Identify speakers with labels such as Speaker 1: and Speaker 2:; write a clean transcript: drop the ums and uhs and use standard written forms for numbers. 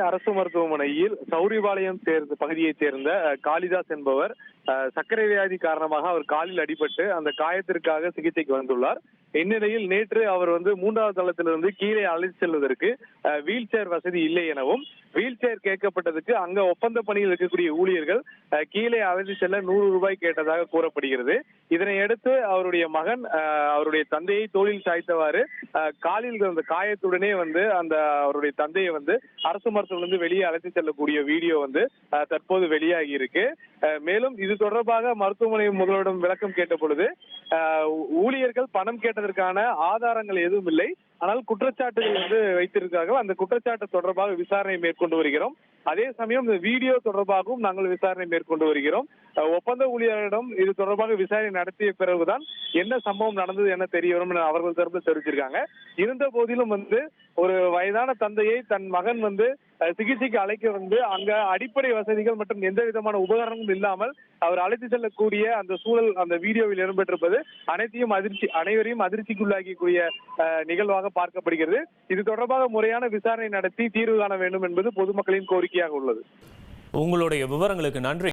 Speaker 1: அரசு மருத்துவமனையில் சௌரிபாளையம் பகுதியைச் சேர்ந்த காளிதாஸ் என்பவர் சர்க்கரை வியாதி காரணமாக அவர் காலில் அடிபட்டு அந்த காயத்திற்காக சிகிச்சைக்கு வந்துள்ளார். இந்நிலையில் நேற்று அவர் மூன்றாவது தளத்திலிருந்து கீழே அழைத்து செல்வதற்கு வீல் சேர் வசதி இல்லை எனவும், வீல் சேர் கேட்கப்பட்டதுக்கு அங்க ஒப்பந்த பணியில் இருக்கக்கூடிய ஊழியர்கள் கீழே அழைத்து செல்ல 100 ரூபாய் கேட்டதாக கூறப்படுகிறது. இதனையடுத்து அவருடைய மகன் அவருடைய தந்தையை தோளில் சாய்த்தவாறு காலில் அந்த காயத்துடனே அந்த அவருடைய தந்தையை அரசு மருத்துவமனையிலிருந்து வெளியே அழைத்து செல்லக்கூடிய வீடியோ தற்போது வெளியாகி இருக்கு. மேலும் இது தொடர்பாக மருத்துவமனை முதல்வரிடம் விளக்கம் கேட்ட பொழுது ஊழியர்கள் பணம் கேட்டதற்கான ஆதாரங்கள் எதுவும் இல்லை, ஆனால் குற்றச்சாட்டுகள் வைத்திருக்கிறார்கள். அந்த குற்றச்சாட்டு தொடர்பாக விசாரணை மேற்கொண்டு வருகிறோம். அதே சமயம் இந்த வீடியோ தொடர்பாகவும் நாங்கள் விசாரணை மேற்கொண்டு வருகிறோம். ஒப்பந்த ஊழியரிடம் இது தொடர்பாக விசாரணை நடத்திய பிறகுதான் என்ன சம்பவம் நடந்தது என தெரிய வரும் என அவர்கள் தரப்பு தெரிவிச்சிருக்காங்க. இருந்த போதிலும் ஒரு வயதான தந்தையை தன் மகன் சிகிச்சைக்கு அழைக்க அங்க அடிப்படை வசதிகள் மற்றும் எந்த விதமான உபகரணங்களும் இல்லாமல் அவர் அழைத்து செல்லக்கூடிய அந்த சூழல் அந்த வீடியோவில் இடம்பெற்றிருப்பது அனைவரையும் அதிர்ச்சிக்குள்ளாக்கக்கூடிய நிகழ்வாக பார்க்கப்படுகிறது. இது தொடர்பாக முறையான விசாரணை நடத்தி தீர்வு காண வேண்டும் என்பது பொதுமக்களின் கோரிக்கையாக உள்ளது.
Speaker 2: உங்களுடைய விவரங்களுக்கு நன்றி.